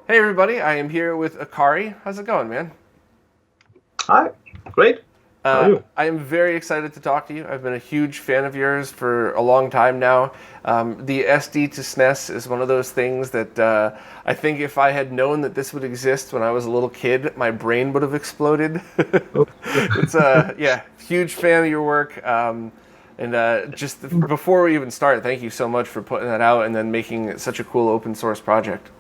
Hey everybody, I am here with Akari. How's it going, man? Hi, great. How are you? I am very excited to talk to you. I've been a huge fan of yours for a long time now. The SD2SNES is one of those things that I think if I had known that this would exist when I was a little kid, my brain would have exploded. Oh, It's yeah, huge fan of your work. Just before we even start, thank you so much for putting that out and then making it such a cool open source project.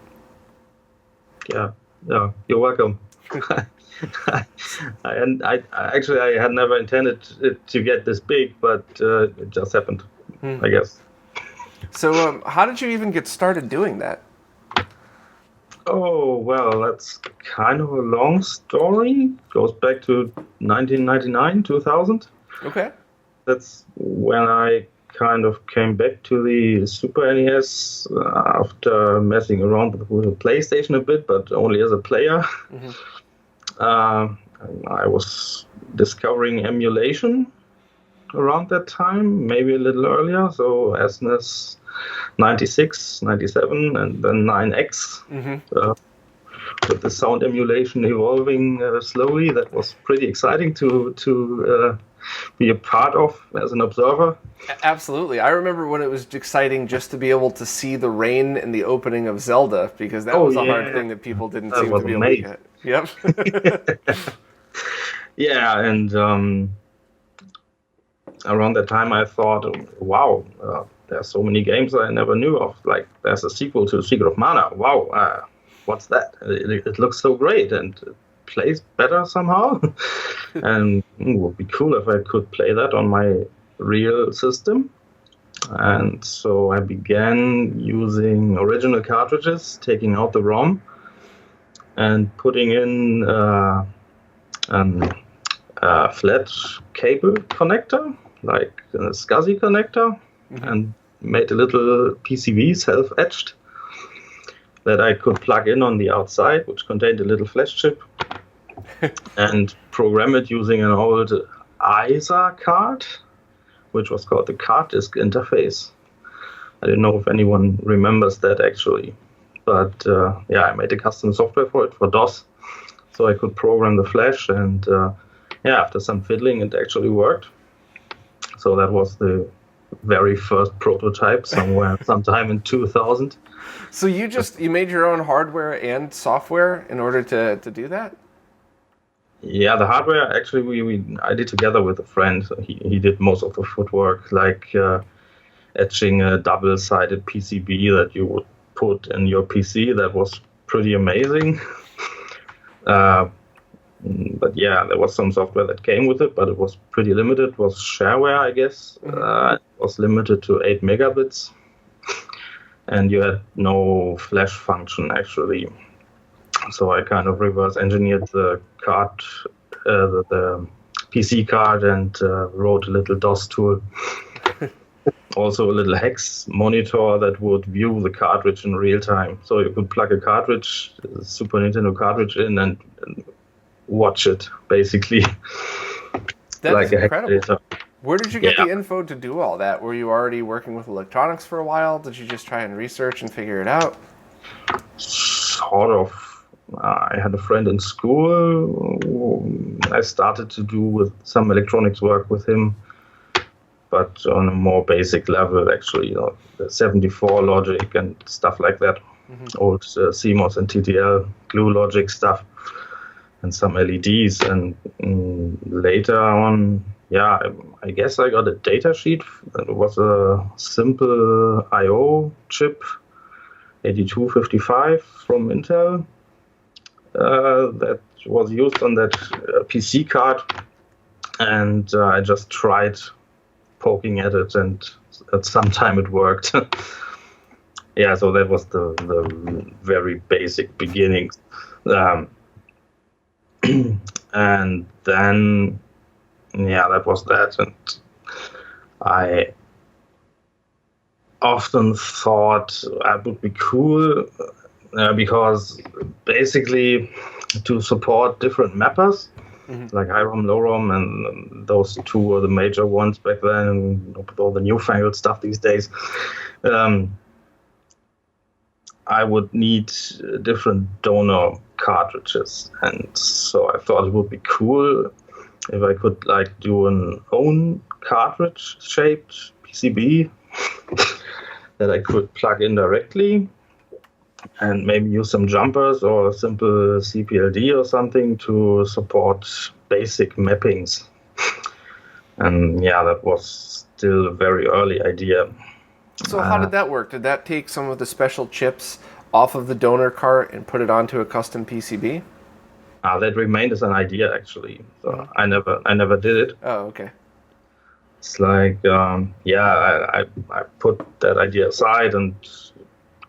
yeah, yeah, you're welcome. I had never intended it to get this big, but it just happened, I guess. So, how did you even get started doing that? Oh, well, that's kind of a long story. Goes back to 1999, 2000. Okay. That's when I kind of came back to the Super NES after messing around with the PlayStation a bit, but only as a player. Uh, I was discovering emulation around that time, maybe a little earlier. So SNES 96, 97, and then 9X. With the sound emulation evolving slowly, that was pretty exciting to be a part of as an observer. Absolutely. I remember when it was exciting just to be able to see the rain in the opening of Zelda, because that was a hard thing that people didn't seem to be able to get. Yep. Yeah, and around that time I thought, wow, there's so many games I never knew of. Like, there's a sequel to Secret of Mana. Wow, what's that? It looks so great and it plays better somehow. And it would be cool if I could play that on my real system. And so I began using original cartridges, taking out the ROM and putting in a flat cable connector, like a SCSI connector, and made a little PCB self-etched that I could plug in on the outside, which contained a little flash chip, and program it using an old ISA card, which was called the card disk interface. I don't know if anyone remembers that actually, but I made a custom software for it for DOS, so I could program the flash, and after some fiddling, it actually worked. So that was the very first prototype sometime in 2000. So you made your own hardware and software in order to do that? Yeah, the hardware actually I did together with a friend. So he did most of the footwork, like etching a double-sided PCB that you would put in your PC. That was pretty amazing. But yeah, there was some software that came with it, but it was pretty limited. It was shareware, I guess. It was limited to 8 megabits. And you had no flash function, actually. So I kind of reverse engineered the card, the PC card, and wrote a little DOS tool. Also a little hex monitor that would view the cartridge in real time. So you could plug a cartridge, a Super Nintendo cartridge in, and watch it, basically. That's like incredible. Where did you get the info to do all that? Were you already working with electronics for a while? Did you just try and research and figure it out? Sort of. I had a friend in school. I started to do with some electronics work with him, but on a more basic level, actually, the 74 logic and stuff like that. Old CMOS and TTL glue logic stuff, and some LEDs. And later on, I guess I got a data sheet. It was a simple I/O chip, 8255 from Intel, that was used on that PC card. And I just tried poking at it, and at some time it worked. So that was the very basic beginnings. And then, that was that. And I often thought it would be cool because basically to support different mappers, like high ROM, low ROM, and those two were the major ones back then, with all the newfangled stuff these days. I would need different donor cartridges, and so I thought it would be cool if I could like do an own cartridge shaped PCB that I could plug in directly, and maybe use some jumpers or a simple CPLD or something to support basic mappings. And yeah, that was still a very early idea. So how did that work? Did that take some of the special chips off of the donor cart and put it onto a custom PCB? That remained as an idea, actually. So I never did it. Oh, okay. It's like, I put that idea aside and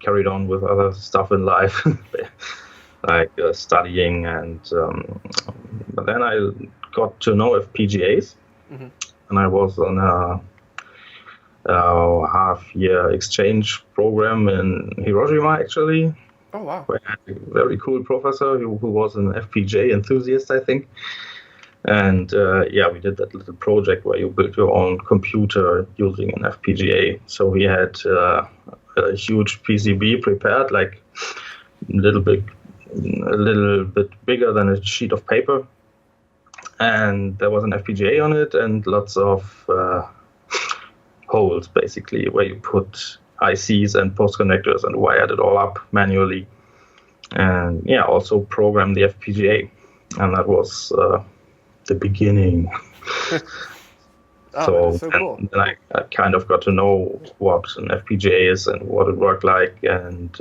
carried on with other stuff in life, like studying, and but then I got to know FPGAs, and I was on a half-year exchange program in Hiroshima, actually. Oh, wow. Where I had a very cool professor who was an FPGA enthusiast, I think. And we did that little project where you build your own computer using an FPGA. So we had a huge PCB prepared, like a little bit bigger than a sheet of paper. And there was an FPGA on it and lots of holes, basically, where you put ICs and post connectors and wired it all up manually. And also program the FPGA. And that was the beginning. So cool. Then I kind of got to know what an FPGA is and what it worked like. And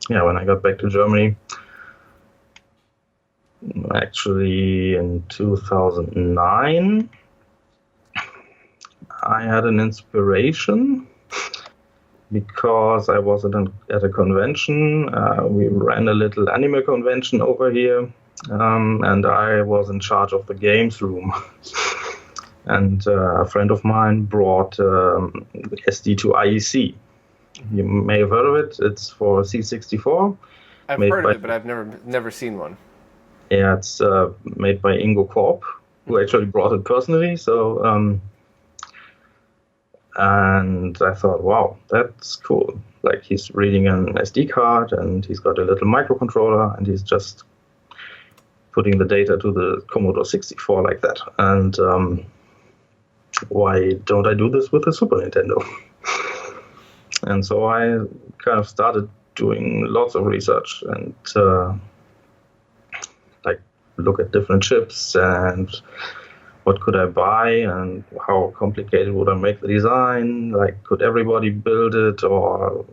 when I got back to Germany, actually in 2009, I had an inspiration because I was at a convention. We ran a little anime convention over here, and I was in charge of the games room. And a friend of mine brought the SD2IEC. You may have heard of it. It's for C64. I've heard of it, but I've never seen one. Yeah, it's made by Ingo Korb, who actually brought it personally. So, and I thought, wow, that's cool. Like, he's reading an SD card, and he's got a little microcontroller, and he's just putting the data to the Commodore 64 like that. And why don't I do this with the Super Nintendo? And so I kind of started doing lots of research and look at different chips and what could I buy and how complicated would I make the design? Like, could everybody build it? Or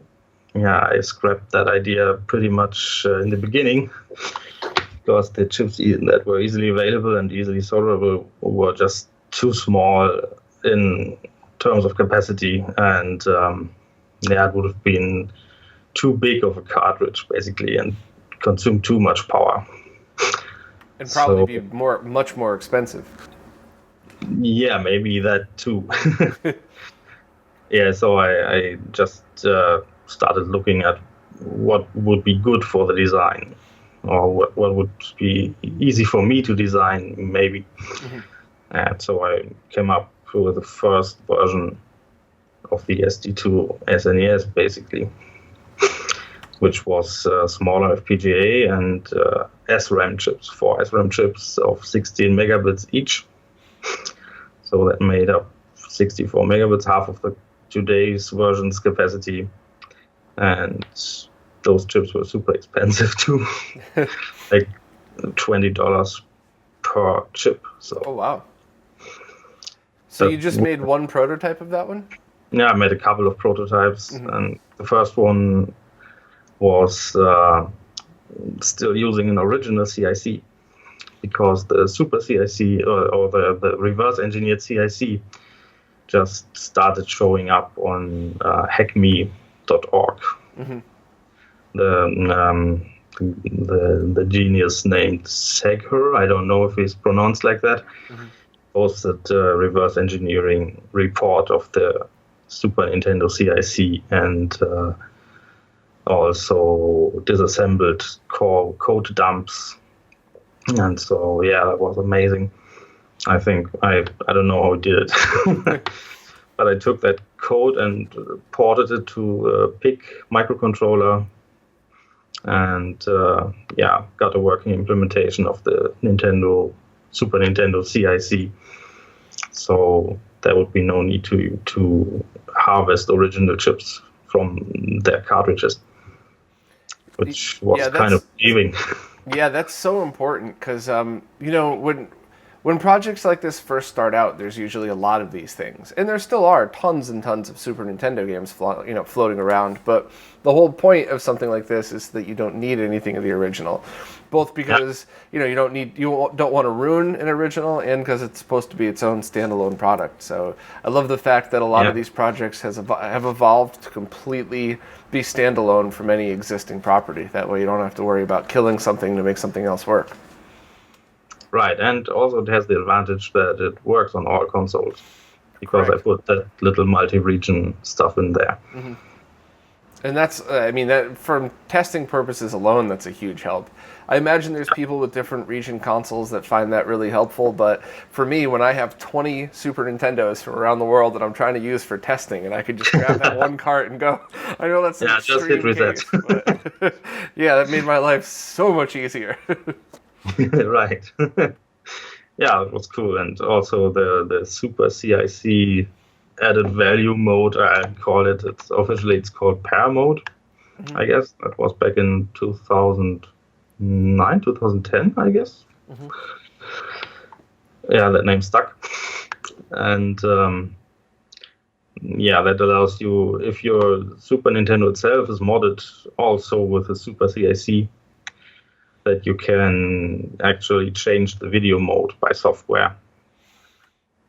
I scrapped that idea pretty much in the beginning because the chips that were easily available and easily solderable were just too small in terms of capacity, and it would have been too big of a cartridge basically and consume too much power. And probably be much more expensive. Yeah, maybe that too. So I just started looking at what would be good for the design, or what would be easy for me to design, maybe. And so I came up with the first version of the SD2SNES, basically, which was smaller FPGA and SRAM chips, 4 SRAM chips of 16 megabits each. So that made up 64 megabits, half of the today's version's capacity. And those chips were super expensive too, like $20 per chip. So. Oh, wow. So you just made one prototype of that one? Yeah, I made a couple of prototypes, and the first one was still using an original CIC, because the super CIC or the reverse engineered CIC just started showing up on hackme.org. The genius named Seghur, I don't know if it's pronounced like that, posted a reverse engineering report of the Super Nintendo CIC and also disassembled code dumps. And so, that was amazing. I think, I don't know how I did it, but I took that code and ported it to a PIC microcontroller and got a working implementation of the Super Nintendo CIC. So there would be no need to harvest original chips from their cartridges, which was kind of giving. Yeah, that's so important because when projects like this first start out, there's usually a lot of these things, and there still are tons and tons of Super Nintendo games floating around. But the whole point of something like this is that you don't need anything of the original, both because you don't want to ruin an original, and because it's supposed to be its own standalone product. So I love the fact that a lot of these projects have evolved to completely be standalone from any existing property. That way, you don't have to worry about killing something to make something else work. Right, and also it has the advantage that it works on all consoles, because I put that little multi-region stuff in there. Mm-hmm. And that's, that from testing purposes alone, that's a huge help. I imagine there's people with different region consoles that find that really helpful, but for me, when I have 20 Super Nintendos from around the world that I'm trying to use for testing, and I could just grab that one cart and go, I know that's an extreme case, but that made my life so much easier. Right. Yeah, it was cool. And also the Super CIC added value mode, I call it. It's called pair mode, I guess. That was back in 2009, 2010, I guess. Mm-hmm. Yeah, that name stuck. And that allows you, if your Super Nintendo itself is modded also with a Super CIC, that you can actually change the video mode by software.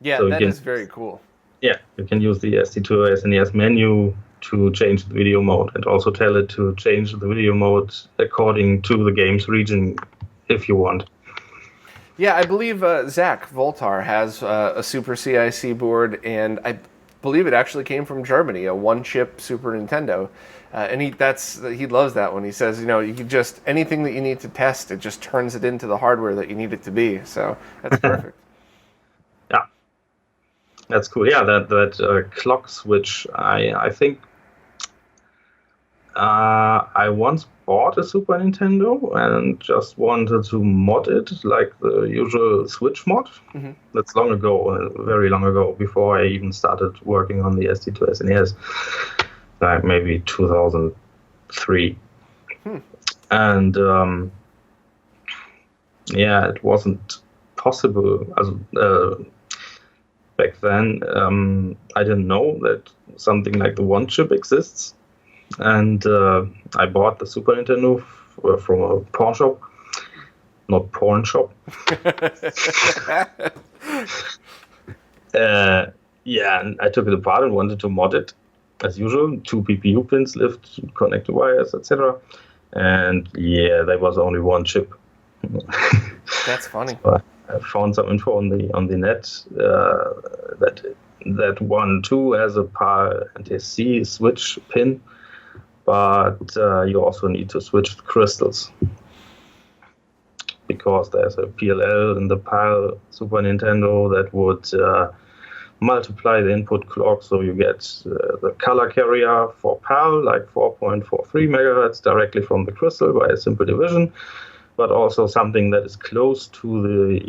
Yeah, so that is very cool. Yeah, you can use the SD2SNES menu to change the video mode, and also tell it to change the video mode according to the game's region if you want. Yeah, I believe Zach Voltar has a Super CIC board, and I believe it actually came from Germany, a one-chip Super Nintendo. And he loves that one. He says, you can just, anything that you need to test, it just turns it into the hardware that you need it to be. So that's perfect. Yeah, that's cool. Yeah, that clock switch, I think I once bought a Super Nintendo and just wanted to mod it like the usual Switch mod. Mm-hmm. That's long ago, very long ago, before I even started working on the SD2SNES. Like maybe 2003. And it wasn't possible back then. I didn't know that something like the one chip exists, and I bought the Super Nintendo from a pawn shop, not porn shop. And I took it apart and wanted to mod it. As usual, 2 PPU pins, lift, connect the wires, etc. And there was only one chip. That's funny. So I found some info on the net that one too has a PAL NTSC switch pin, but you also need to switch the crystals, because there's a PLL in the PAL Super Nintendo that would multiply the input clock, so you get the color carrier for PAL, like 4.43 megahertz directly from the crystal by a simple division, but also something that is close to the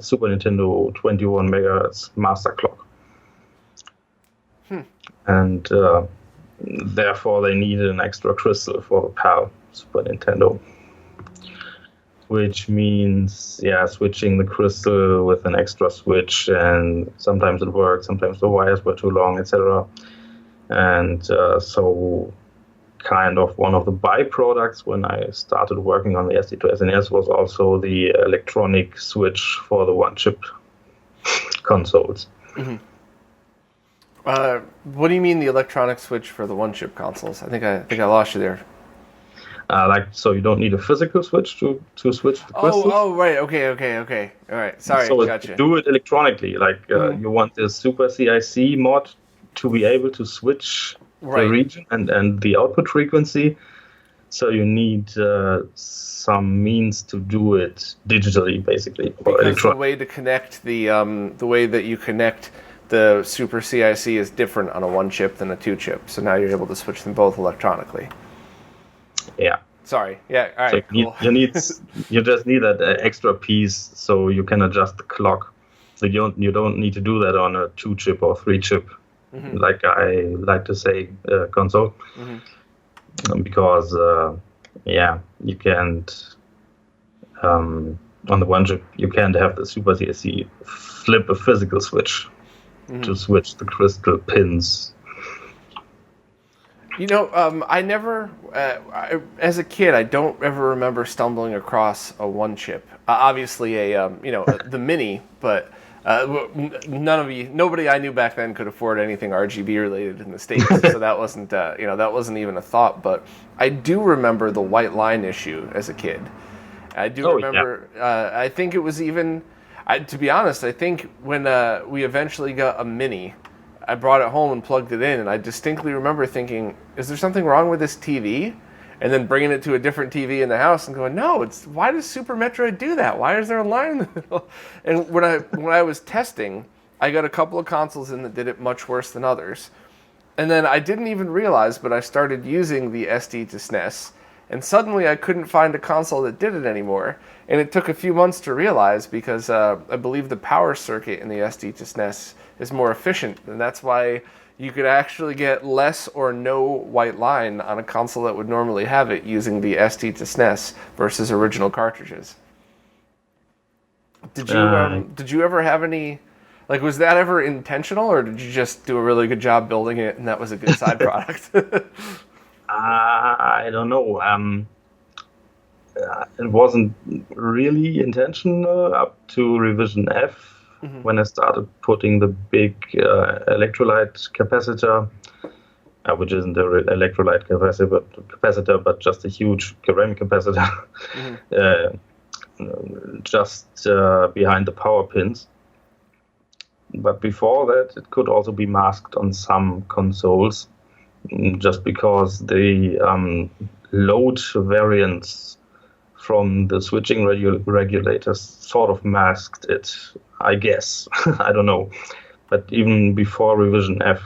Super Nintendo 21 megahertz master clock. And therefore they needed an extra crystal for the PAL Super Nintendo, which means switching the crystal with an extra switch, and sometimes it worked, sometimes the wires were too long, etc. And so kind of one of the byproducts when I started working on the SD2SNES was also the electronic switch for the one-chip consoles. Mm-hmm. What do you mean the electronic switch for the one-chip consoles? I think I lost you there. So you don't need a physical switch to switch the crystals. Oh, right. Okay. All right. Sorry, so gotcha. Do it electronically. You want the Super CIC mod to be able to switch the region and the output frequency. So you need some means to do it digitally, basically. Because the way to connect the way that you connect the Super CIC is different on a one chip than a two chip. So now you're able to switch them both electronically. Yeah. Sorry. Yeah. All So right. Cool. you just need that extra piece so you can adjust the clock. So you don't need to do that on a 2-chip or 3-chip, like I like to say, console, because you can't on the 1-chip you can't have the Super CSC flip a physical switch to switch the crystal pins. You know, I never, as a kid, I don't ever remember stumbling across a 1-chip. Obviously, the Mini, but nobody I knew back then could afford anything RGB related in the States, so that wasn't, that wasn't even a thought. But I do remember the white line issue as a kid. I do remember. I think it was even, to be honest, I think when we eventually got a Mini, I brought it home and plugged it in, and I distinctly remember thinking, is there something wrong with this TV? And then bringing it to a different TV in the house and going, no, why does Super Metroid do that? Why is there a line in the middle? And when I was testing, I got a couple of consoles in that did it much worse than others. And then I didn't even realize, but I started using the SD2SNES, and suddenly I couldn't find a console that did it anymore. And it took a few months to realize, because I believe the power circuit in the SD2SNES is more efficient, and that's why you could actually get less or no white line on a console that would normally have it using the SD2SNES versus original cartridges. Did you ever have any, like, was that ever intentional, or did you just do a really good job building it and that was a good side product? I don't know. It wasn't really intentional up to revision F, when I started putting the big electrolyte capacitor, which isn't an electrolyte capacitor, but just a huge ceramic capacitor, just behind the power pins. But before that, it could also be masked on some consoles, just because the load variance from the switching regulators sort of masked it, I guess. I don't know. But even before revision F,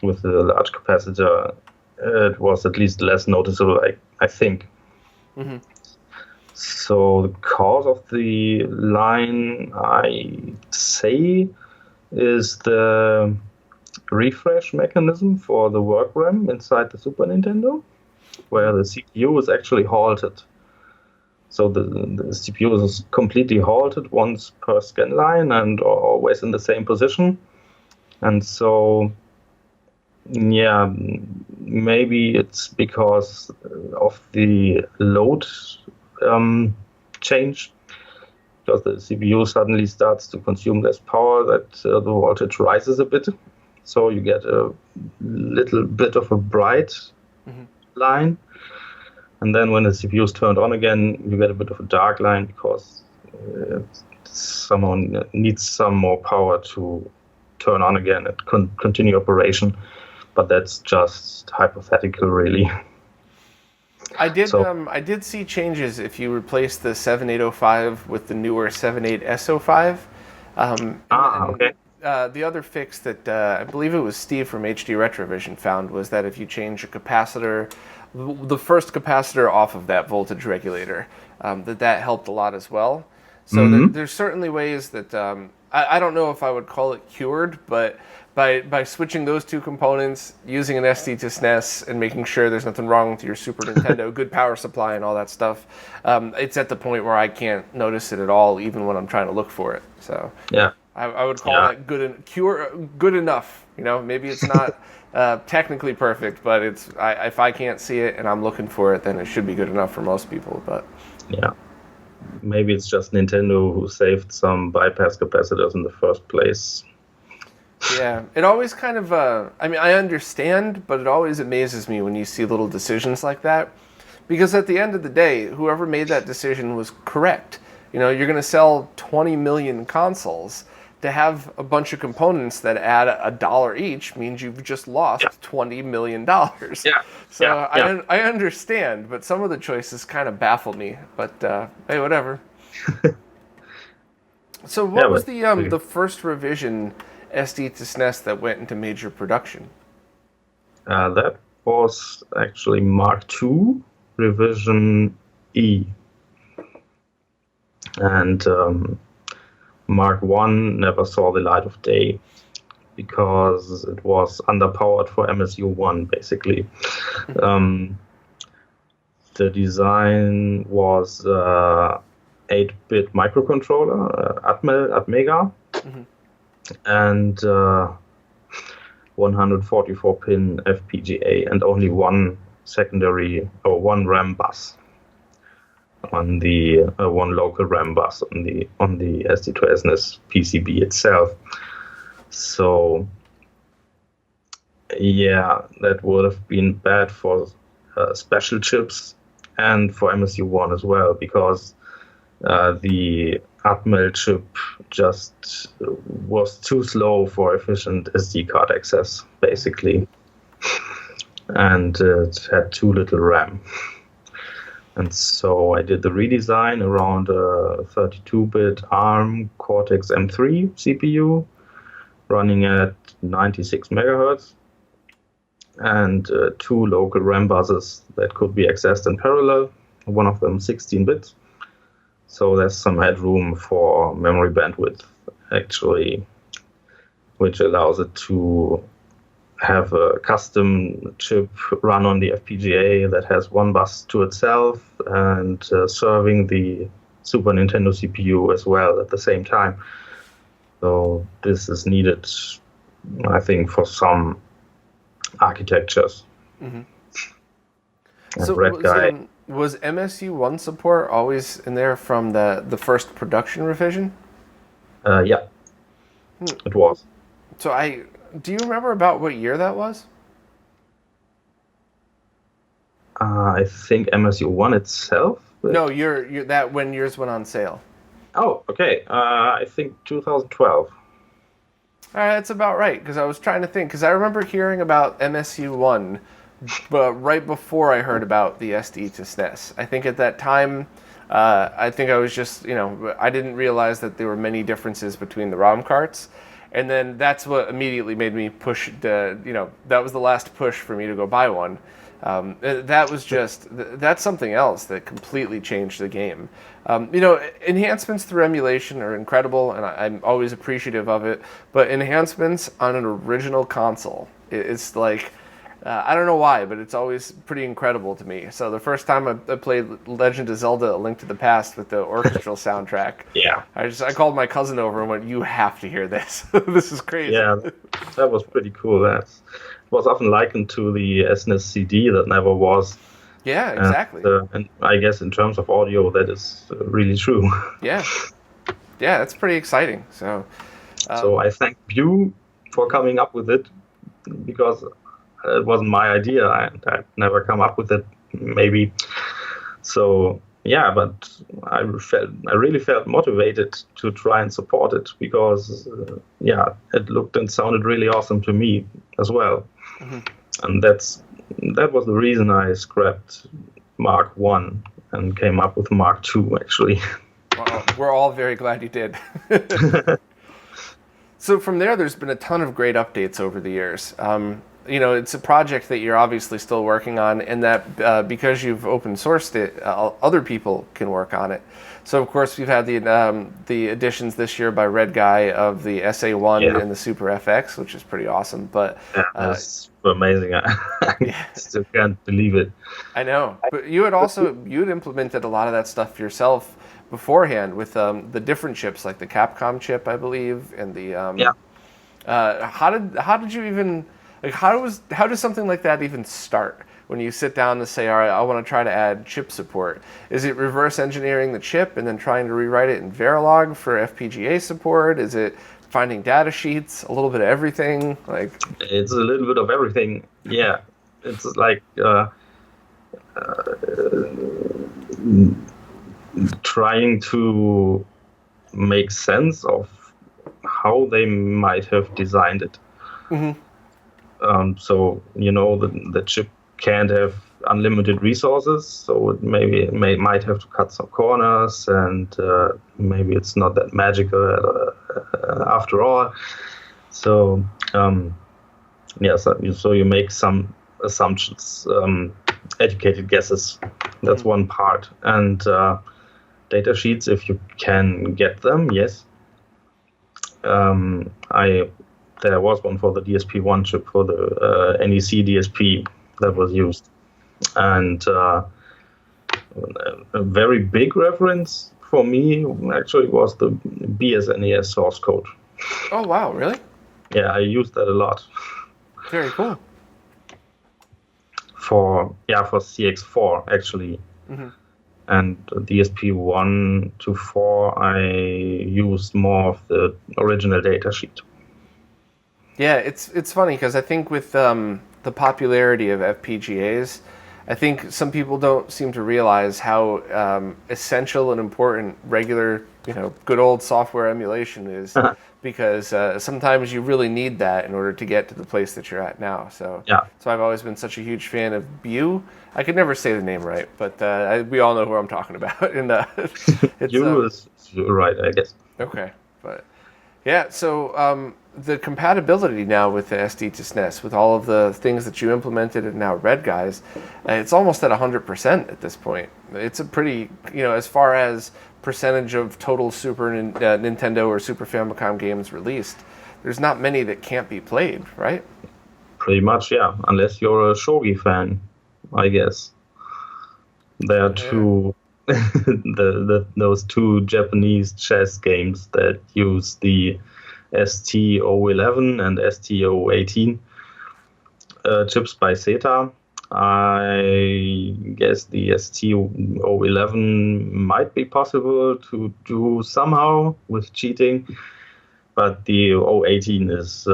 with the large capacitor, it was at least less noticeable, I think. So the cause of the line, I say, is the refresh mechanism for the work RAM inside the Super Nintendo, where the CPU is actually halted. So the CPU is completely halted once per scan line and always in the same position. And so, yeah, maybe it's because of the load change, because the CPU suddenly starts to consume less power, that the voltage rises a bit. So you get a little bit of a bright line. And then when the CPU is turned on again, you get a bit of a dark line, because someone needs some more power to turn on again and continue operation. But that's just hypothetical, really. I did see changes if you replace the 7805 with the newer 78S05. Okay. The other fix that I believe it was Steve from HD Retrovision found was that if you change a capacitor, the first capacitor off of that voltage regulator, that helped a lot as well. So there's certainly ways that I don't know if I would call it cured, but by switching those two components, using an SD2SNES, and making sure there's nothing wrong with your Super Nintendo, good power supply and all that stuff, it's at the point where I can't notice it at all, even when I'm trying to look for it. So yeah. I would call that good enough. You know, maybe it's not technically perfect, but it's if I can't see it and I'm looking for it, then it should be good enough for most people. But yeah, maybe it's just Nintendo who saved some bypass capacitors in the first place. Yeah, it always kind of. I mean, I understand, but it always amazes me when you see little decisions like that, because at the end of the day, whoever made that decision was correct. You know, you're going to sell 20 million consoles. To have a bunch of components that add $1 each means you've just lost $20 million. Yeah. So I understand, but some of the choices kind of baffle me. But hey, whatever. So what was the first revision SD2SNES that went into major production? That was actually Mark II. revision E. And Mark 1 never saw the light of day because it was underpowered for MSU1, basically. The design was 8-bit microcontroller, Atmega, and 144-pin FPGA, and only one RAM bus on the one local RAM bus on the SD2SNES PCB itself. So yeah, that would have been bad for special chips and for MSU1 as well, because the Atmel chip just was too slow for efficient SD card access, basically, and it had too little RAM. And so I did the redesign around a 32-bit ARM Cortex M3 CPU running at 96 megahertz, and 2 local RAM buses that could be accessed in parallel, one of them 16 bits. So there's some headroom for memory bandwidth, actually, which allows it to have a custom chip run on the FPGA that has one bus to itself and serving the Super Nintendo CPU as well at the same time. So this is needed, I think, for some architectures. So was MSU1 support always in there from the first production revision? Yeah, it was. So do you remember about what year that was? I think MSU1 itself. No, you're that when yours went on sale. Oh, okay. I think 2012. All right, that's about right, because I was trying to think, because I remember hearing about MSU1, but right before I heard about the SD2SNES. I think at that time, I think I was just, I didn't realize that there were many differences between the ROM carts. And then that's what immediately made me push, that was the last push for me to go buy one. That's something else that completely changed the game. Enhancements through emulation are incredible, and I'm always appreciative of it. But enhancements on an original console, it's like, I don't know why, but it's always pretty incredible to me. So the first time I played Legend of Zelda: A Link to the Past with the orchestral soundtrack, yeah, I called my cousin over and went, "You have to hear this. This is crazy." Yeah, that was pretty cool. That was often likened to the SNES CD that never was. Yeah, exactly. And I guess in terms of audio, that is really true. Yeah, that's pretty exciting. So I thank you for coming up with it, because it wasn't my idea. I'd never come up with it, maybe. So yeah, but I really felt motivated to try and support it, because it looked and sounded really awesome to me as well. And that was the reason I scrapped Mark 1 and came up with Mark 2, actually. Well, we're all very glad you did. So from there's been a ton of great updates over the years. It's a project that you're obviously still working on, and that because you've open sourced it, other people can work on it. So of course we've had the additions this year by Red Guy of the SA1 and the Super FX, which is pretty awesome. But that's amazing. I still can't believe it. I know, but you had implemented a lot of that stuff yourself beforehand with the different chips, like the Capcom chip, I believe, and the how did you even, like, how does something like that even start when you sit down to say, all right, I want to try to add chip support? Is it reverse engineering the chip and then trying to rewrite it in Verilog for FPGA support? Is it finding data sheets, a little bit of everything? Like, it's a little bit of everything. Yeah, it's like trying to make sense of how they might have designed it. So the chip can't have unlimited resources, so it might have to cut some corners, and maybe it's not that magical after all. So so you make some assumptions educated guesses. That's one part. And data sheets, if you can get them, yes. There was one for the DSP-1 chip for the NEC DSP that was used. And a very big reference for me actually was the BSNES source code. Oh, wow, really? Yeah, I used that a lot. Very cool. For CX4 actually. Mm-hmm. And DSP-1 to 4, I used more of the original data sheet. Yeah, it's funny because I think with the popularity of FPGAs, I think some people don't seem to realize how essential and important regular, good old software emulation is. Because sometimes you really need that in order to get to the place that you're at now. So I've always been such a huge fan of BU. I could never say the name right, but we all know who I'm talking about. And it's you're right, I guess. Okay, but yeah. So the compatibility now with the SD2SNES, with all of the things that you implemented and now Red Guys, it's almost at 100% at this point. It's a pretty, as far as percentage of total Super Nintendo or Super Famicom games released, there's not many that can't be played, right? Pretty much, yeah. Unless you're a shogi fan, I guess. There are two, those two Japanese chess games that use the ST011 and ST018 chips by SETA. I guess the ST011 might be possible to do somehow with cheating, but the 018 is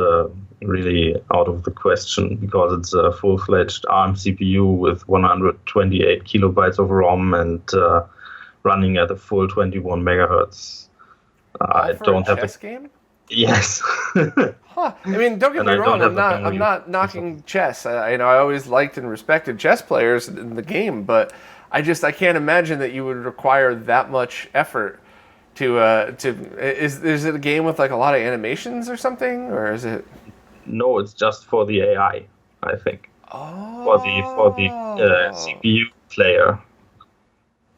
really out of the question because it's a full-fledged ARM CPU with 128 kilobytes of ROM and running at a full 21 megahertz. I don't have a chess game. Yes. Huh. I mean, don't get me wrong. I'm not knocking chess. I always liked and respected chess players in the game, but I can't imagine that you would require that much effort to. Is it a game with like a lot of animations or something, or is it? No, it's just for the AI, I think. Oh. For the CPU player.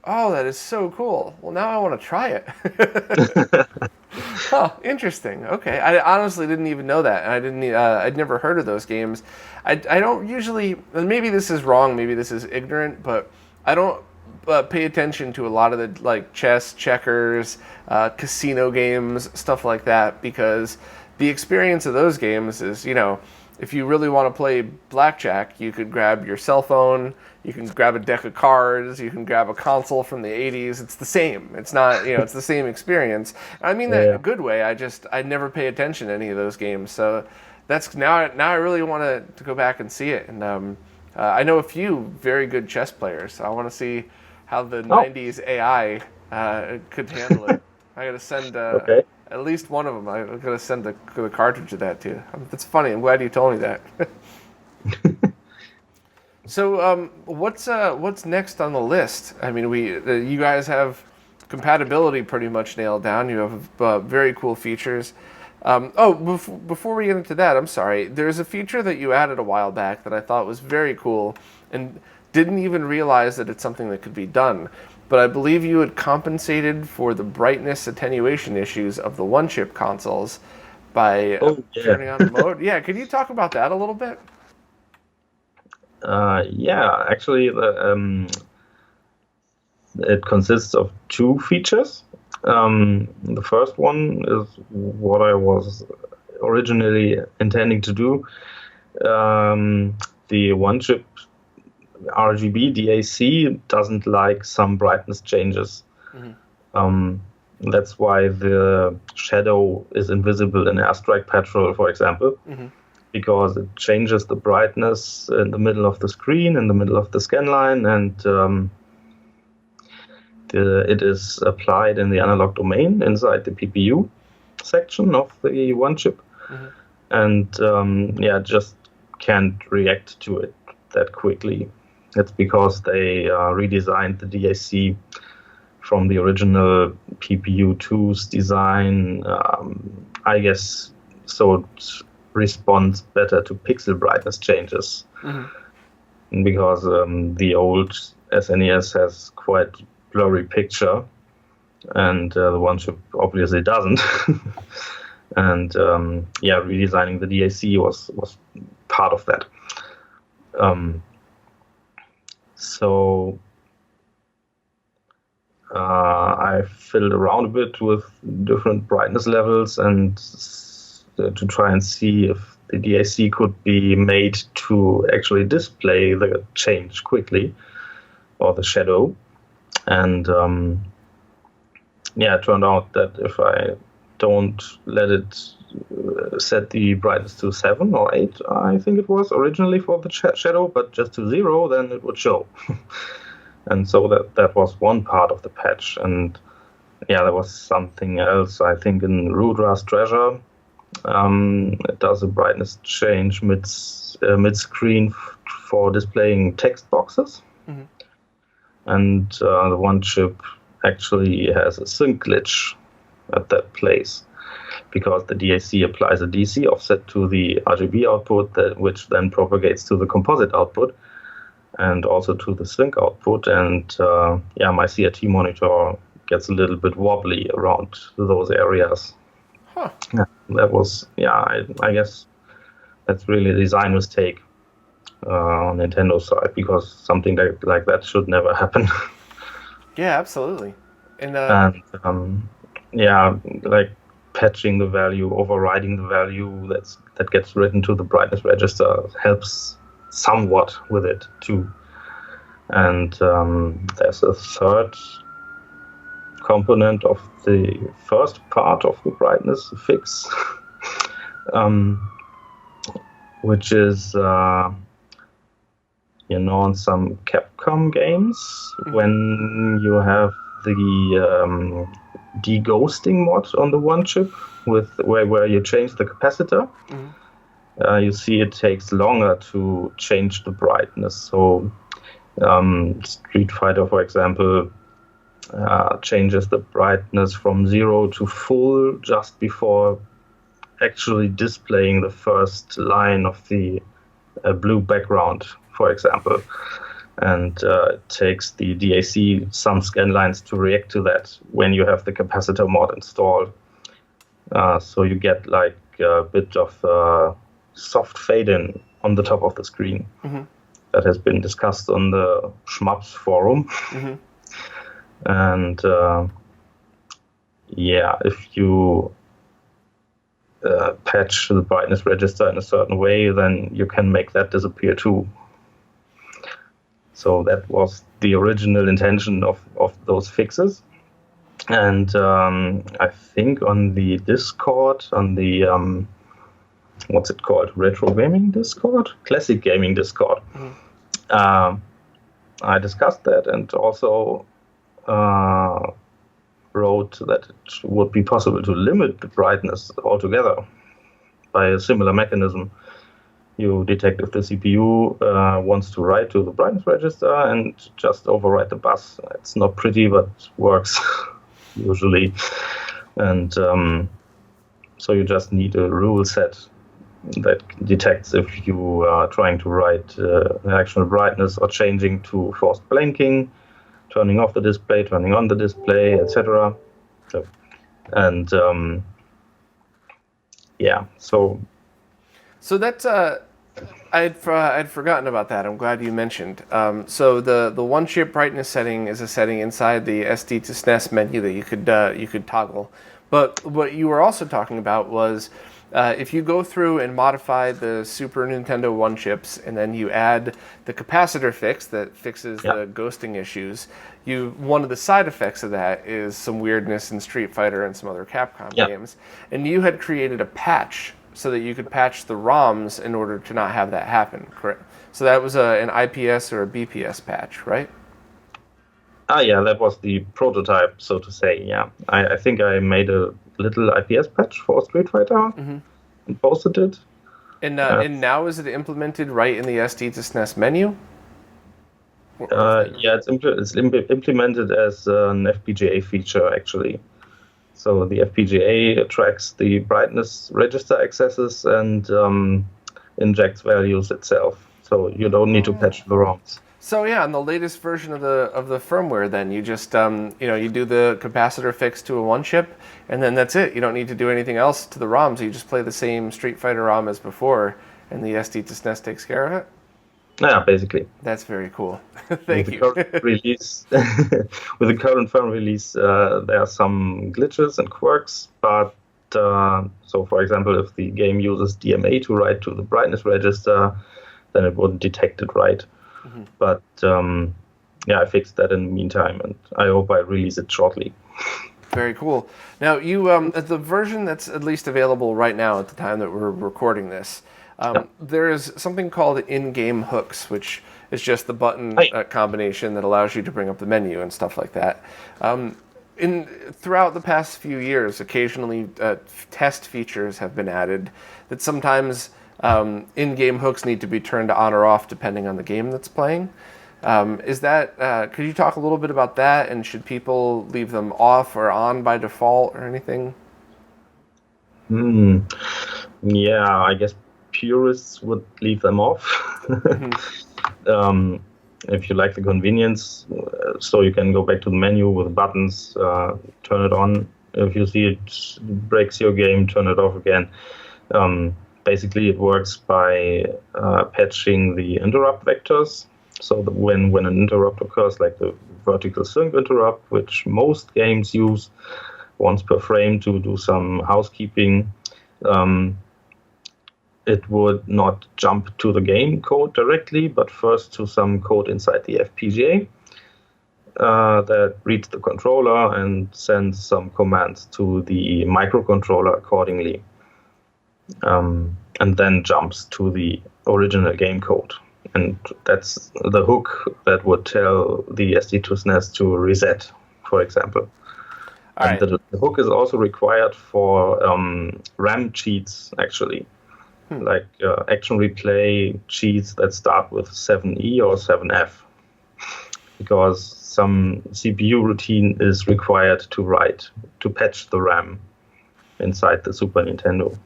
Oh, that is so cool. Well, now I want to try it. Huh, interesting. Okay, I honestly didn't even know that. I'd never heard of those games. I don't usually, and maybe this is wrong, maybe this is ignorant, but I don't pay attention to a lot of the like chess, checkers, casino games, stuff like that, because the experience of those games is, if you really want to play blackjack, you could grab your cell phone, you can grab a deck of cards, you can grab a console from the 80s. It's the same. It's not, it's the same experience. I mean that in a good way. I never pay attention to any of those games. So that's now I really want to go back and see it. And I know a few very good chess players. So I want to see how the 90s AI could handle it. I got to send at least one of them. I'm going to send the cartridge of that to you. That's funny. I'm glad you told me that. So, what's next on the list? I mean, you guys have compatibility pretty much nailed down. You have very cool features. Before we get into that, I'm sorry. There's a feature that you added a while back that I thought was very cool, and didn't even realize that it's something that could be done. But I believe you had compensated for the brightness attenuation issues of the one-chip consoles by turning on the mode. Yeah, could you talk about that a little bit? Actually, it consists of two features. The first one is what I was originally intending to do. The one-chip RGB DAC doesn't like some brightness changes. Mm-hmm. That's why the shadow is invisible in Airstrike Patrol, for example. Mm-hmm. Because it changes the brightness in the middle of the screen, in the middle of the scan line, and it is applied in the analog domain inside the PPU section of the one chip. Mm-hmm. And just can't react to it that quickly. It's because they redesigned the DAC from the original PPU2's design, I guess, so it responds better to pixel brightness changes. Mm-hmm. because the old SNES has quite blurry picture, and the one chip obviously doesn't. And redesigning the DAC was part of that. So I fiddled around a bit with different brightness levels and to try and see if the DAC could be made to actually display the change quickly, or the shadow. And it turned out that if I don't let it set the brightness to 7 or 8, I think it was originally for the shadow, but just to 0, then it would show. And so that was one part of the patch. And there was something else. I think in Rudra's Treasure, it does a brightness change mid-screen for displaying text boxes. Mm-hmm. And the one chip actually has a sync glitch at that place, because the DAC applies a DC offset to the RGB output, which then propagates to the composite output and also to the sync output. And my CRT monitor gets a little bit wobbly around those areas. Huh. Yeah, that was, I guess that's really a design mistake on Nintendo's side, because something like that should never happen. Yeah, absolutely. And like patching the value, overriding the value that gets written to the brightness register helps somewhat with it too. And there's a third component of the first part of the brightness fix, which is on some Capcom games, when you have the de-ghosting mod on the one chip, where you change the capacitor. Mm-hmm. You see it takes longer to change the brightness. So Street Fighter, for example, changes the brightness from 0 to full just before actually displaying the first line of the blue background, for example. And it takes the DAC some scan lines to react to that when you have the capacitor mod installed. So you get like a bit of soft fade-in on the top of the screen. Mm-hmm. That has been discussed on the Shmups forum. Mm-hmm. And if you patch the brightness register in a certain way, then you can make that disappear too. So that was the original intention of those fixes. And I think on the Discord, on the, what's it called? Retro Gaming Discord? Classic Gaming Discord. Mm-hmm. I discussed that and also wrote that it would be possible to limit the brightness altogether by a similar mechanism. You detect if the CPU wants to write to the brightness register and just override the bus. It's not pretty, but works usually. And so you just need a rule set that detects if you are trying to write actual brightness or changing to forced blanking, turning off the display, turning on the display, etc. And So that's I'd forgotten about that. I'm glad you mentioned. So the one chip brightness setting is a setting inside the SD2SNES menu that you could toggle. But what you were also talking about was if you go through and modify the Super Nintendo one chips, and then you add the capacitor fix that fixes the ghosting issues, one of the side effects of that is some weirdness in Street Fighter and some other Capcom games. And you had created a patch so that you could patch the ROMs in order to not have that happen, correct? So that was an IPS or a BPS patch, right? That was the prototype, so to say, yeah. I think I made a little IPS patch for Street Fighter and posted it. And now is it implemented right in the SD2SNES menu? It's implemented as an FPGA feature, actually. So the FPGA tracks the brightness register accesses and injects values itself. So you don't need to patch the ROMs. So yeah, on the latest version of the firmware, then you just you do the capacitor fix to a one chip, and then that's it. You don't need to do anything else to the ROMs. You just play the same Street Fighter ROM as before, and the SD2SNES takes care of it. Yeah, basically. That's very cool. Thank you. With the current firm release, there are some glitches and quirks, but so for example, if the game uses DMA to write to the brightness register, then it wouldn't detect it right. Mm-hmm. But I fixed that in the meantime, and I hope I release it shortly. Very cool. Now, you the version that's at least available right now at the time that we're recording this, there is something called in-game hooks, which is just the button combination that allows you to bring up the menu and stuff like that. Throughout the past few years, occasionally test features have been added that sometimes in-game hooks need to be turned on or off depending on the game that's playing. Could you talk a little bit about that, and should people leave them off or on by default or anything? Yeah, I guess purists would leave them off. Mm-hmm. If you like the convenience, so you can go back to the menu with buttons, turn it on. If you see it breaks your game, turn it off again. Basically, it works by patching the interrupt vectors. So that when an interrupt occurs, like the vertical sync interrupt, which most games use once per frame to do some housekeeping, it would not jump to the game code directly, but first to some code inside the FPGA that reads the controller and sends some commands to the microcontroller accordingly, and then jumps to the original game code. And that's the hook that would tell the SD2SNES to reset, for example. And the hook is also required for RAM cheats, actually. Like action replay cheats that start with 7E or 7F, because some CPU routine is required to patch the RAM inside the Super Nintendo.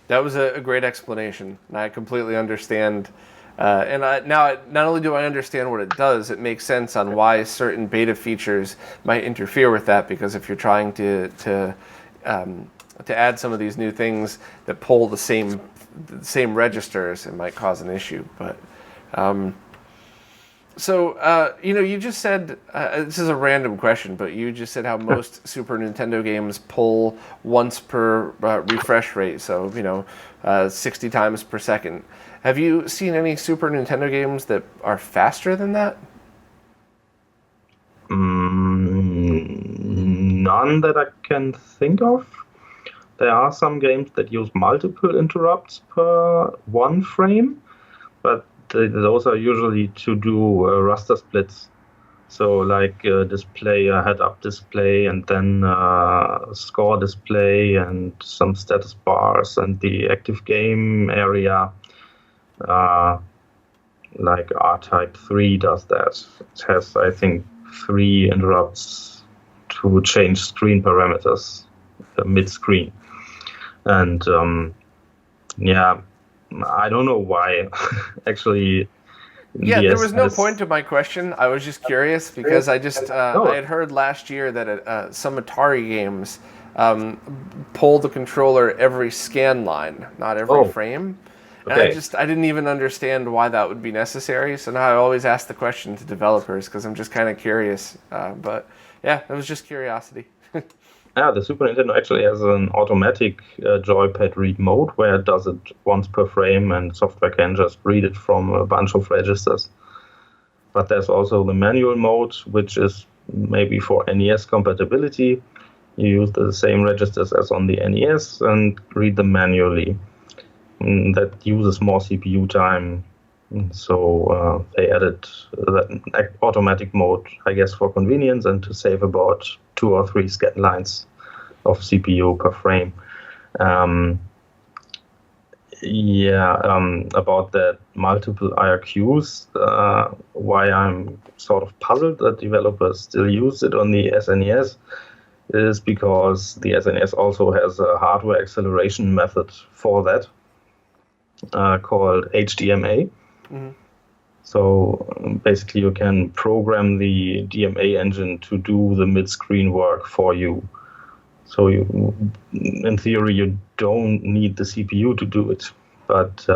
That was a great explanation, and I completely understand. Now, not only do I understand what it does, it makes sense on why certain beta features might interfere with that, because if you're trying to add some of these new things that pull the same registers, it might cause an issue. But you just said, this is a random question, but you just said how most Super Nintendo games pull once per refresh rate, so 60 times per second. Have you seen any Super Nintendo games that are faster than that? None that I can think of. There are some games that use multiple interrupts per one frame, but those are usually to do raster splits. So like display a head-up display, and then score display, and some status bars, and the active game area. Like R-Type 3 does that. It has, I think, 3 interrupts to change screen parameters mid-screen. And I don't know why. Actually, there was no point to my question. I was just curious because I had heard last year that some Atari games pull the controller every scan line, not every frame. Okay. And I didn't even understand why that would be necessary. So now I always ask the question to developers because I'm just kind of curious. But yeah, it was just curiosity. The Super Nintendo actually has an automatic joypad read mode where it does it once per frame, and software can just read it from a bunch of registers. But there's also the manual mode, which is maybe for NES compatibility. You use the same registers as on the NES and read them manually. That uses more CPU time, so they added that automatic mode, I guess, for convenience and to save about 2 or 3 scan lines of CPU per frame. About that multiple IRQs, why I'm sort of puzzled that developers still use it on the SNES is because the SNES also has a hardware acceleration method for that. Called HDMA, So basically, you can program the DMA engine to do the mid-screen work for you. So in theory, you don't need the CPU to do it. But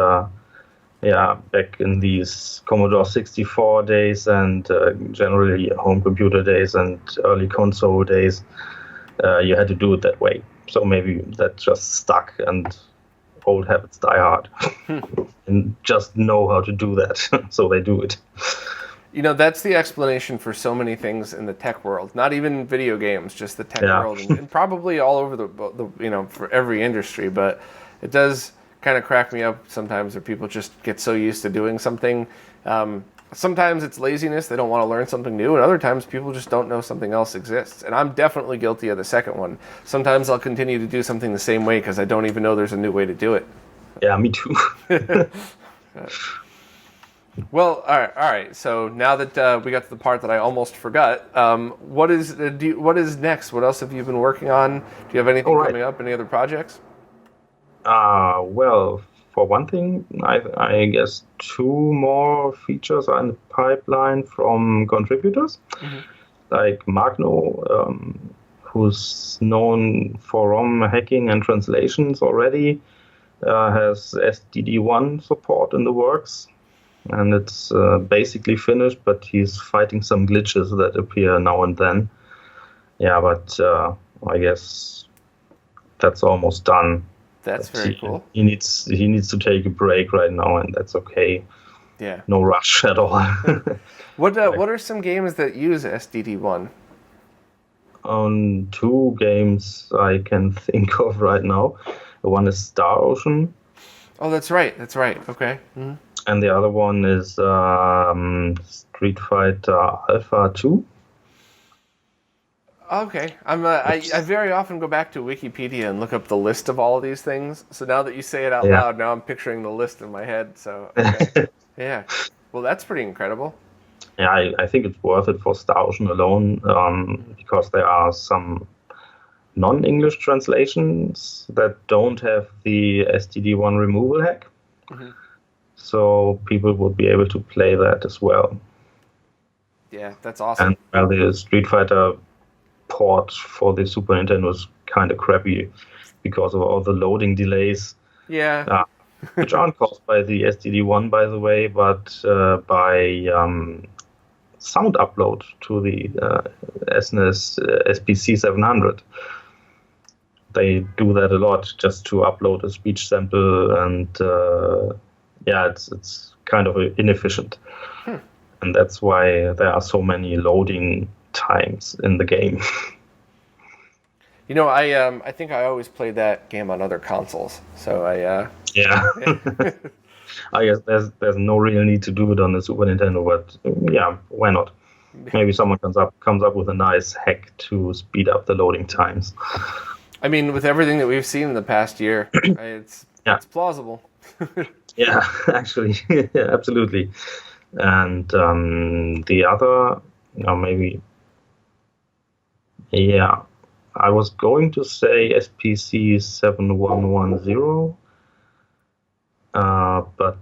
back in these Commodore 64 days and generally home computer days and early console days, you had to do it that way. So maybe that just stuck, and old habits die hard. And just know how to do that, so they do it. That's the explanation for so many things in the tech world. Not even video games, just the tech world, and probably all over the for every industry. But it does kind of crack me up sometimes where people just get so used to doing something. Sometimes it's laziness; they don't want to learn something new, and other times people just don't know something else exists. And I'm definitely guilty of the second one. Sometimes I'll continue to do something the same way because I don't even know there's a new way to do it. Yeah, me too. Well, all right. So now that we got to the part that I almost forgot, what is next? What else have you been working on? Do you have anything coming up? Any other projects? Well, for one thing, I guess 2 more features are in the pipeline from contributors, like Magno, who's known for ROM hacking and translations already, has SDD1 support in the works. And it's basically finished, but he's fighting some glitches that appear now and then. Yeah, but I guess that's almost done. That's very cool. He needs to take a break right now, and that's okay. Yeah. No rush at all. What are some games that use SDD1? 2 games I can think of right now. One is Star Ocean. Oh, that's right. Okay. Mm-hmm. And the other one is Street Fighter Alpha 2. Okay. I very often go back to Wikipedia and look up the list of all of these things. So now that you say it out loud, now I'm picturing the list in my head. So, okay. Yeah. Well, that's pretty incredible. Yeah, I think it's worth it for Star Ocean alone because there are some non-English translations that don't have the STD1 removal hack. Mm-hmm. So people would be able to play that as well. Yeah, that's awesome. And the Street Fighter port for the Super Nintendo is kind of crappy because of all the loading delays. Yeah. Which aren't caused by the STD1, by the way, but by sound upload to the SNES SPC 700. They do that a lot just to upload a speech sample, and it's kind of inefficient. And that's why there are so many loading times in the game. I think I always played that game on other consoles. So I guess there's no real need to do it on the Super Nintendo, but why not? Maybe someone comes up with a nice hack to speed up the loading times. I mean, with everything that we've seen in the past year, it's plausible. Yeah, actually, absolutely. And the other, I was going to say SPC 7110, but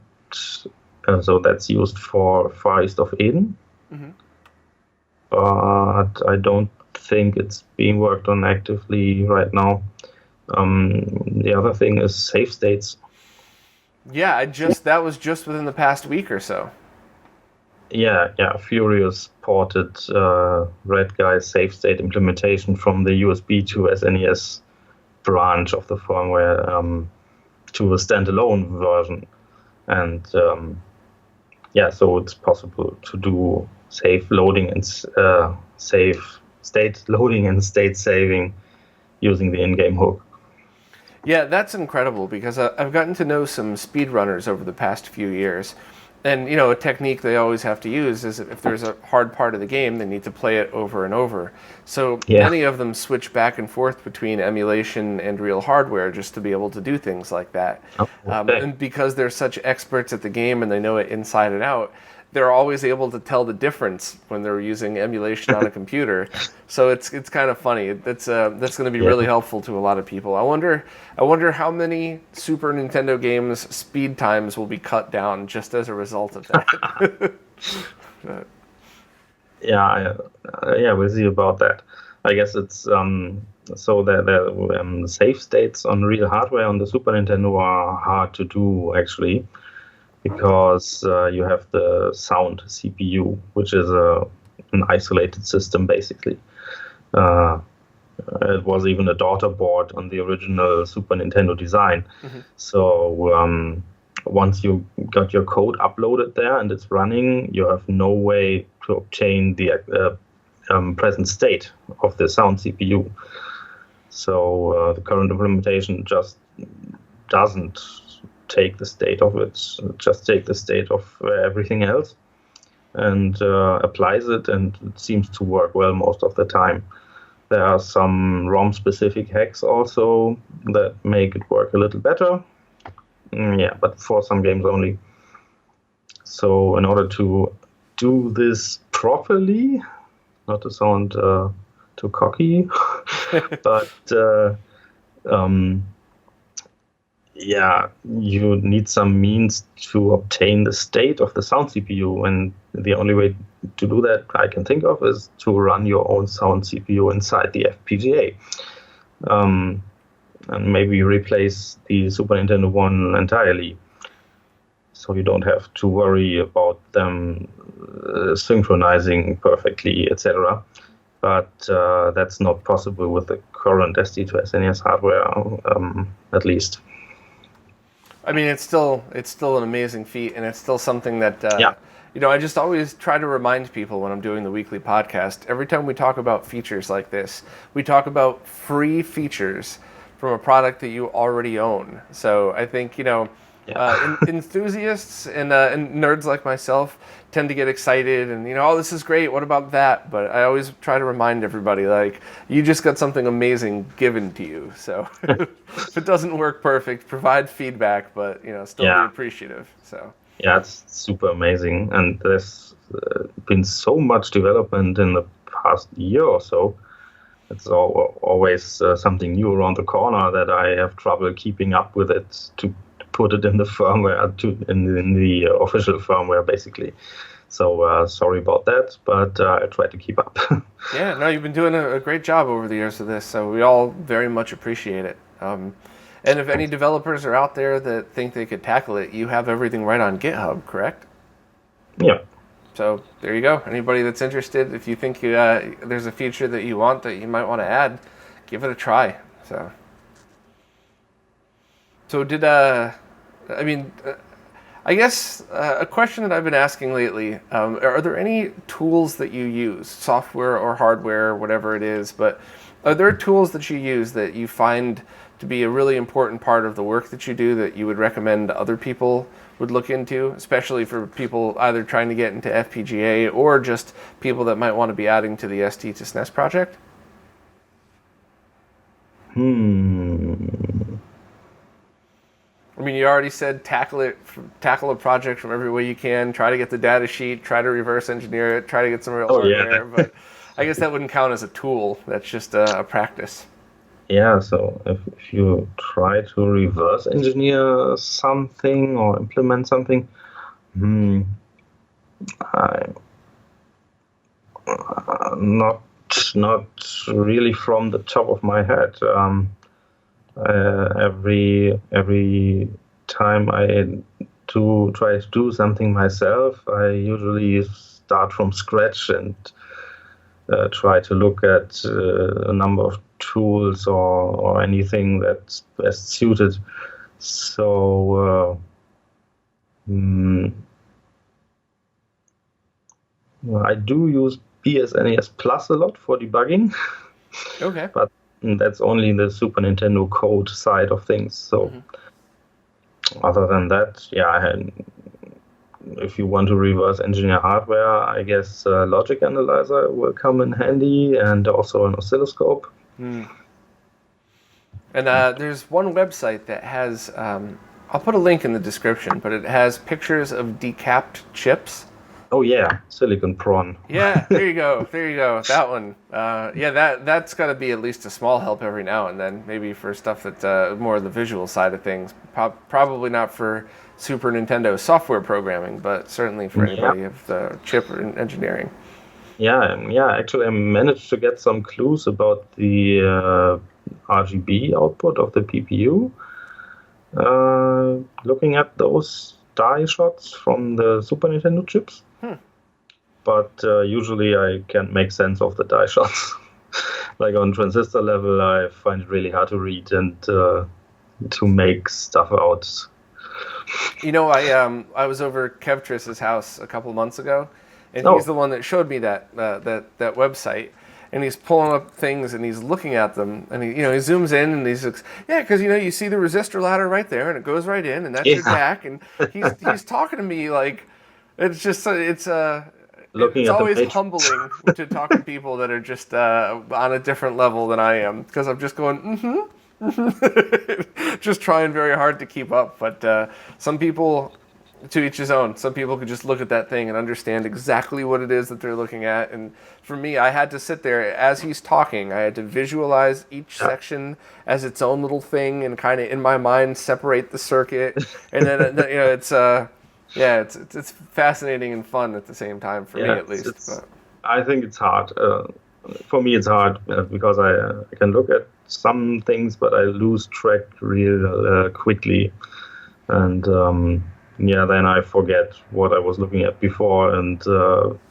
so that's used for Far East of Eden. Mm-hmm. But I don't think it's being worked on actively right now. The other thing is save states. Yeah, that was just within the past week or so. Yeah, Furious ported Red Guy's save state implementation from the USB to SNES branch of the firmware to a standalone version. And so it's possible to do save loading and save state loading and state saving using the in-game hook. Yeah, that's incredible because I've gotten to know some speedrunners over the past few years. And, a technique they always have to use is if there's a hard part of the game, they need to play it over and over. So many of them switch back and forth between emulation and real hardware just to be able to do things like that. And because they're such experts at the game and they know it inside and out, they're always able to tell the difference when they're using emulation on a computer. So it's kind of funny. That's going to be really helpful to a lot of people. I wonder how many Super Nintendo games speed times will be cut down just as a result of that. Yeah, we'll see about that. I guess it's so that the save states on real hardware on the Super Nintendo are hard to do actually, because you have the sound CPU, which is an isolated system basically. It was even a daughter board on the original Super Nintendo design. Mm-hmm. So once you got your code uploaded there and it's running, you have no way to obtain the present state of the sound CPU. So the current implementation just doesn't take the state of it, just take the state of everything else and applies it, and it seems to work well most of the time. There are some ROM-specific hacks also that make it work a little better. But for some games only. So in order to do this properly, not to sound too cocky, but you need some means to obtain the state of the sound CPU, and the only way to do that I can think of is to run your own sound CPU inside the FPGA. And maybe replace the Super Nintendo one entirely, so you don't have to worry about them synchronizing perfectly, etc. But that's not possible with the current SD2SNES hardware, at least. I mean, it's still an amazing feat, and it's still something that I just always try to remind people when I'm doing the weekly podcast. Every time we talk about features like this, we talk about free features from a product that you already own. So I think, enthusiasts and nerds like myself tend to get excited and, this is great, what about that? But I always try to remind everybody, like, you just got something amazing given to you. So if it doesn't work perfect, provide feedback, but, still be appreciative. So yeah, it's super amazing. And there's been so much development in the past year or so. It's always something new around the corner that I have trouble keeping up with it to put it in the firmware, in the official firmware, basically. So sorry about that, but I try to keep up. Yeah, no, you've been doing a great job over the years of this, so we all very much appreciate it. And if any developers are out there that think they could tackle it, you have everything right on GitHub, correct? Yeah. So there you go. Anybody that's interested, if you think there's a feature that you want that you might want to add, give it a try. So did I guess a question that I've been asking lately: are there any tools that you use, software or hardware, whatever it is? But are there tools that you use that you find to be a really important part of the work that you do that you would recommend other people would look into, especially for people either trying to get into FPGA or just people that might want to be adding to the SD2SNES project? I mean, you already said tackle a project from every way you can, try to get the data sheet, try to reverse engineer it, try to get some real hardware, but I guess that wouldn't count as a tool. That's just a practice. Yeah, so if you try to reverse engineer something or implement something, not really from the top of my head. Every time I try to do something myself, I usually start from scratch and try to look at a number of tools or anything that's best suited. So I do use BSNES Plus a lot for debugging. Okay. But that's only the Super Nintendo code side of things. So other than that, if you want to reverse engineer hardware, I guess Logic Analyzer will come in handy, and also an oscilloscope. And there's one website that has, I'll put a link in the description, but it has pictures of decapped chips Oh yeah, silicon prawn. Yeah, there you go. There you go. That one. Yeah, that's got to be at least a small help every now and then. Maybe for stuff that more the visual side of things. Probably not for Super Nintendo software programming, but certainly for Yeah. anybody of the chip engineering. Yeah. Actually, I managed to get some clues about the RGB output of the PPU. Looking at those die shots from the Super Nintendo chips. But usually I can't make sense of the die shots. Like on transistor level, I find it really hard to read and to make stuff out. You know, I was over Kevtris's house a couple months ago, and he's the one that showed me that website. And he's pulling up things and he's looking at them, and he zooms in and he's like, yeah, because you see the resistor ladder right there, and it goes right in, and that's your DAC, and he's talking to me like it's just it's always humbling to talk to people that are just on a different level than I am, because I'm just going just trying very hard to keep up. But some people, to each his own. Some people could just look at that thing and understand exactly what it is that they're looking at. And for me, I had to sit there as he's talking. I had to visualize each section as its own little thing and kind of in my mind separate the circuit. And then it's fascinating and fun at the same time for me, at least. I think it's hard. For me, it's hard because I can look at some things, but I lose track real quickly. And then I forget what I was looking at before, and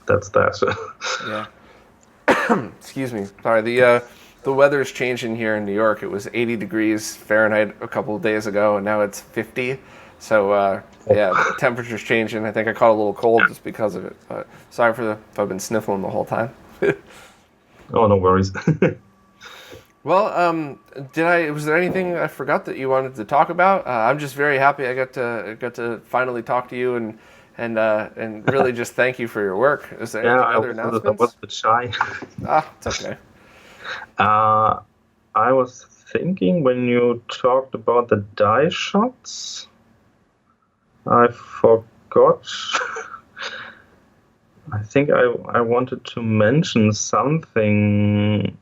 that's that. Yeah. Excuse me. Sorry. The weather's changing here in New York. It was 80 degrees Fahrenheit a couple of days ago, and now it's 50. So the temperature's changing. I think I caught a little cold just because of it. But sorry if I've been sniffling the whole time. Oh, no worries. Well, was there anything I forgot that you wanted to talk about? I'm just very happy I got to finally talk to you and really just thank you for your work. Is there any other announcements? I was a bit shy. It's okay. I was thinking when you talked about the die shots, I forgot. I think I wanted to mention something.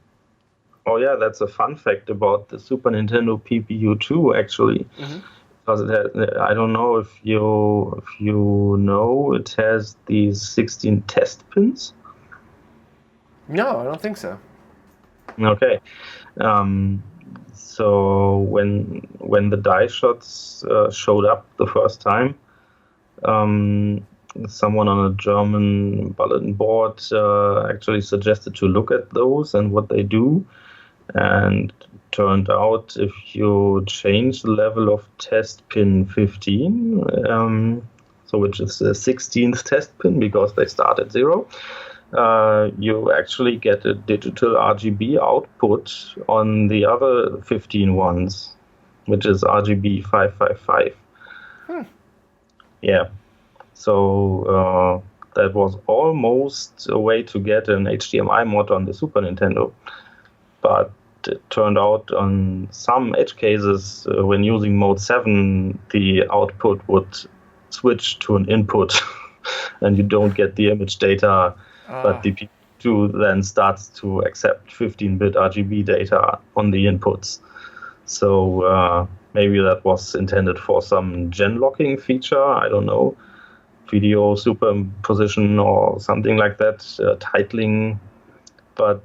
Oh yeah, that's a fun fact about the Super Nintendo PPU 2, actually, because it has, I don't know if you know, it has these 16 test pins. No, I don't think so. Okay, so when the die shots showed up the first time, someone on a German bulletin board actually suggested to look at those and what they do. And turned out if you change the level of test pin 15, so which is the 16th test pin because they start at 0, you actually get a digital RGB output on the other 15 ones, which is RGB 555. Yeah, so that was almost a way to get an HDMI mod on the Super Nintendo. But it turned out on some edge cases, when using mode 7, the output would switch to an input, and you don't get the image data, but the PPU then starts to accept 15-bit RGB data on the inputs. So maybe that was intended for some gen locking feature, I don't know, video superposition or something like that, titling, but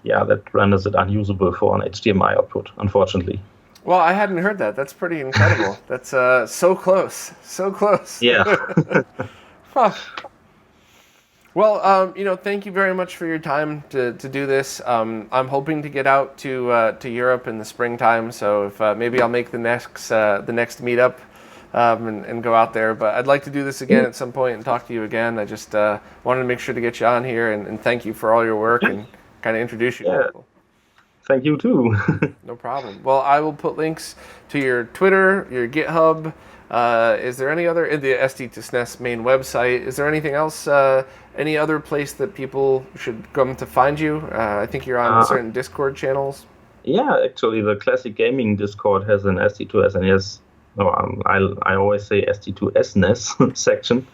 that renders it unusable for an HDMI output, unfortunately. Well, I hadn't heard that. That's pretty incredible. That's so close. So close. Yeah. Huh. Well, thank you very much for your time to do this. I'm hoping to get out to Europe in the springtime, so if maybe I'll make the next meetup and go out there. But I'd like to do this again at some point and talk to you again. I just wanted to make sure to get you on here and thank you for all your work and kind of introduce you to people. Thank you too. No problem. Well, I will put links to your Twitter, your GitHub. Is there any other, in the SD2SNES main website, is there anything else, any other place that people should come to find you? I think you're on certain Discord channels. Yeah, actually the Classic Gaming Discord has an SD2SNES, I always say SD2SNES section.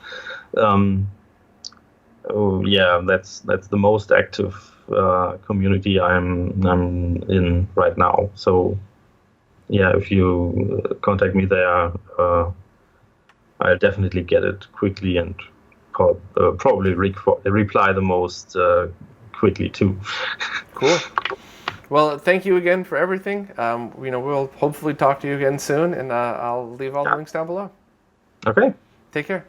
Oh yeah, that's the most active community I'm in right now. So yeah, if you contact me there, I'll definitely get it quickly and probably reply the most quickly too. Cool. Well, thank you again for everything. We'll hopefully talk to you again soon, and I'll leave all the Yeah. links down below. Okay. Take care.